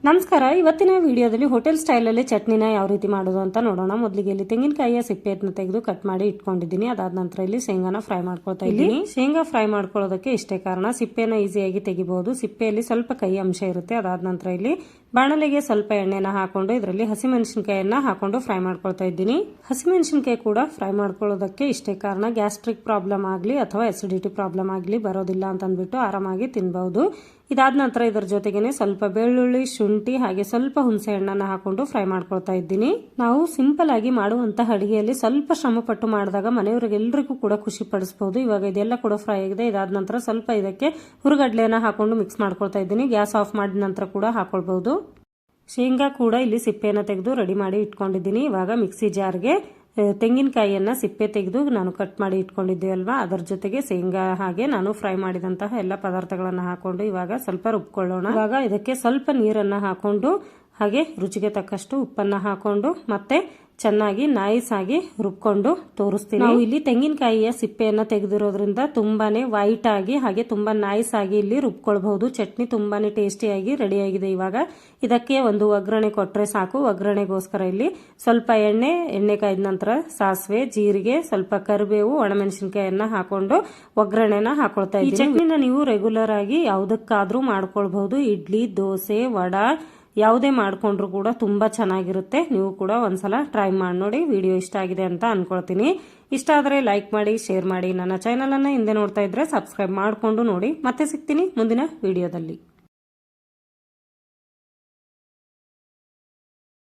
ನಮಸ್ಕಾರ. ಇವತ್ತಿನ ವಿಡಿಯೋದಲ್ಲಿ ಹೋಟೆಲ್ ಸ್ಟೈಲಲ್ಲಿ ಚಟ್ನಿನ ಯಾವ ರೀತಿ ಮಾಡೋದು ಅಂತ ನೋಡೋಣ. ಮೊದಲಿಗೆ ಇಲ್ಲಿ ತೆಂಗಿನಕಾಯಿಯ ಸಿಪ್ಪೆಯನ್ನು ತೆಗೆದು ಕಟ್ ಮಾಡಿ ಇಟ್ಕೊಂಡಿದ್ದೀನಿ. ಅದಾದ ನಂತರ ಇಲ್ಲಿ ಶೇಂಗಾನ ಫ್ರೈ ಮಾಡ್ಕೊಳ್ತಾ ಇದ್ದೀನಿ. ಶೇಂಗಾ ಫ್ರೈ ಮಾಡ್ಕೊಳ್ಳೋದಕ್ಕೆ ಇಷ್ಟೇ ಕಾರಣ, ಸಿಪ್ಪೆನ ಈಸಿಯಾಗಿ ತೆಗಿಬಹುದು. ಸಿಪ್ಪೆಯಲ್ಲಿ ಸ್ವಲ್ಪ ಕೈ ಅಂಶ ಇರುತ್ತೆ. ಅದಾದ ನಂತರ ಇಲ್ಲಿ ಬಾಣಲೆಗೆ ಸ್ವಲ್ಪ ಎಣ್ಣೆನ ಹಾಕೊಂಡು ಇದರಲ್ಲಿ ಹಸಿಮೆಣಸಿನಕಾಯಿಯನ್ನ ಹಾಕೊಂಡು ಫ್ರೈ ಮಾಡ್ಕೊಳ್ತಾ ಇದ್ದೀನಿ. ಹಸಿಮೆಣಸಿನಕಾಯಿ ಕೂಡ ಫ್ರೈ ಮಾಡ್ಕೊಳ್ಳೋದಕ್ಕೆ ಇಷ್ಟೇ ಕಾರಣ, ಗ್ಯಾಸ್ಟ್ರಿಕ್ ಪ್ರಾಬ್ಲಮ್ ಆಗಲಿ ಅಥವಾ ಅಸಿಡಿಟಿ ಪ್ರಾಬ್ಲಮ್ ಆಗಲಿ ಬರೋದಿಲ್ಲ ಅಂತ ಅಂದ್ಬಿಟ್ಟು ಆರಾಮಾಗಿ ತಿನ್ಬಹುದು. ಇದಾದ ನಂತರ ಇದರ ಜೊತೆಗೇನೆ ಸ್ವಲ್ಪ ಬೆಳ್ಳುಳ್ಳಿ, ಶುಂಠಿ ಹಾಗೆ ಸ್ವಲ್ಪ ಹುಣಸೆ ಹಣ್ಣನ್ನ ಹಾಕೊಂಡು ಫ್ರೈ ಮಾಡ್ಕೊಳ್ತಾ ಇದ್ದೀನಿ. ನಾವು ಸಿಂಪಲ್ ಆಗಿ ಮಾಡುವಂತಹ ಅಡಿಗೆಯಲ್ಲಿ ಸ್ವಲ್ಪ ಶ್ರಮ ಪಟ್ಟು ಮಾಡಿದಾಗ ಮನೆಯವರಿಗೆಲ್ಲರಿಗೂ ಕೂಡ ಖುಷಿ ಪಡಿಸಬಹುದು. ಇವಾಗ ಇದೆಲ್ಲ ಕೂಡ ಫ್ರೈ ಆಗಿದೆ. ಇದಾದ ನಂತರ ಸ್ವಲ್ಪ ಇದಕ್ಕೆ ಹುರುಗಡ್ಲೆನ ಹಾಕೊಂಡು ಮಿಕ್ಸ್ ಮಾಡ್ಕೊಳ್ತಾ ಇದ್ದೀನಿ. ಗ್ಯಾಸ್ ಆಫ್ ಮಾಡಿದ ನಂತರ ಕೂಡ ಹಾಕೊಳ್ಬಹುದು. ಶೇಂಗಾ ಕೂಡ ಇಲ್ಲಿ ಸಿಪ್ಪೆನ ತೆಗೆದು ರೆಡಿ ಮಾಡಿ ಇಟ್ಕೊಂಡಿದ್ದೀನಿ. ಇವಾಗ ಮಿಕ್ಸಿ ಜಾರ್ಗೆ ತೆಂಗಿನಕಾಯಿಯನ್ನ ಸಿಪ್ಪೆ ತೆಗೆದು ನಾನು ಕಟ್ ಮಾಡಿ ಇಟ್ಕೊಂಡಿದ್ದೀವಲ್ವಾ, ಅದರ ಜೊತೆಗೆ ಶೇಂಗಾ ಹಾಗೆ ನಾನು ಫ್ರೈ ಮಾಡಿದಂತಹ ಎಲ್ಲ ಪದಾರ್ಥಗಳನ್ನ ಹಾಕೊಂಡು ಇವಾಗ ಸ್ವಲ್ಪ ರುಬ್ಕೊಳ್ಳೋಣ. ಇವಾಗ ಇದಕ್ಕೆ ಸ್ವಲ್ಪ ನೀರನ್ನ ಹಾಕೊಂಡು ಹಾಗೆ ರುಚಿಗೆ ತಕ್ಕಷ್ಟು ಉಪ್ಪನ್ನ ಹಾಕೊಂಡು ಮತ್ತೆ ಚೆನ್ನಾಗಿ ನೈಸ್ ಆಗಿ ರುಬ್ಕೊಂಡು ತೋರಿಸ್ತೀನಿ. ನಾವು ಇಲ್ಲಿ ತೆಂಗಿನಕಾಯಿಯ ಸಿಪ್ಪೆಯನ್ನ ತೆಗೆದಿರೋದ್ರಿಂದ ತುಂಬಾನೇ ವೈಟ್ ಆಗಿ ಹಾಗೆ ತುಂಬಾ ನೈಸ್ ಆಗಿ ಇಲ್ಲಿ ರುಬ್ಕೊಳ್ಬಹುದು. ಚಟ್ನಿ ತುಂಬಾನೇ ಟೇಸ್ಟಿಯಾಗಿ ರೆಡಿ ಆಗಿದೆ. ಇವಾಗ ಇದಕ್ಕೆ ಒಂದು ಒಗ್ಗರಣೆ ಕೊಟ್ರೆ ಸಾಕು. ಒಗ್ಗರಣೆಗೋಸ್ಕರ ಇಲ್ಲಿ ಸ್ವಲ್ಪ ಎಣ್ಣೆ ಕಾಯ್ದ ನಂತರ ಸಾಸಿವೆ, ಜೀರಿಗೆ, ಸ್ವಲ್ಪ ಕರಿಬೇವು, ಒಣಮೆಣಸಿನಕಾಯಿಯನ್ನ ಹಾಕೊಂಡು ಒಗ್ಗರಣೆನ ಹಾಕೊಳ್ತಾ ಇದ್ದೀನಿ. ಈ ಚಟ್ನಿನ ನೀವು ರೆಗ್ಯುಲರ್ ಆಗಿ ಯಾವುದಕ್ಕಾದ್ರೂ ಮಾಡ್ಕೊಳ್ಬಹುದು. ಇಡ್ಲಿ, ದೋಸೆ, ವಡಾ ಯಾವುದೇ ಮಾಡ್ಕೊಂಡ್ರು ಕೂಡ ತುಂಬಾ ಚೆನ್ನಾಗಿರುತ್ತೆ. ನೀವು ಕೂಡ ಒಂದ್ಸಲ ಟ್ರೈ ಮಾಡಿ ನೋಡಿ. ವಿಡಿಯೋ ಇಷ್ಟ ಆಗಿದೆ ಅಂತ ಅನ್ಕೊಳ್ತೀನಿ. ಇಷ್ಟ ಆದರೆ ಲೈಕ್ ಮಾಡಿ, ಶೇರ್ ಮಾಡಿ. ನನ್ನ ಚಾನೆಲ್ ಅನ್ನ ಹಿಂದೆ ನೋಡ್ತಾ ಇದ್ರೆ ಸಬ್ಸ್ಕ್ರೈಬ್ ಮಾಡ್ಕೊಂಡು ನೋಡಿ. ಮತ್ತೆ ಸಿಗ್ತೀನಿ ಮುಂದಿನ ವಿಡಿಯೋದಲ್ಲಿ.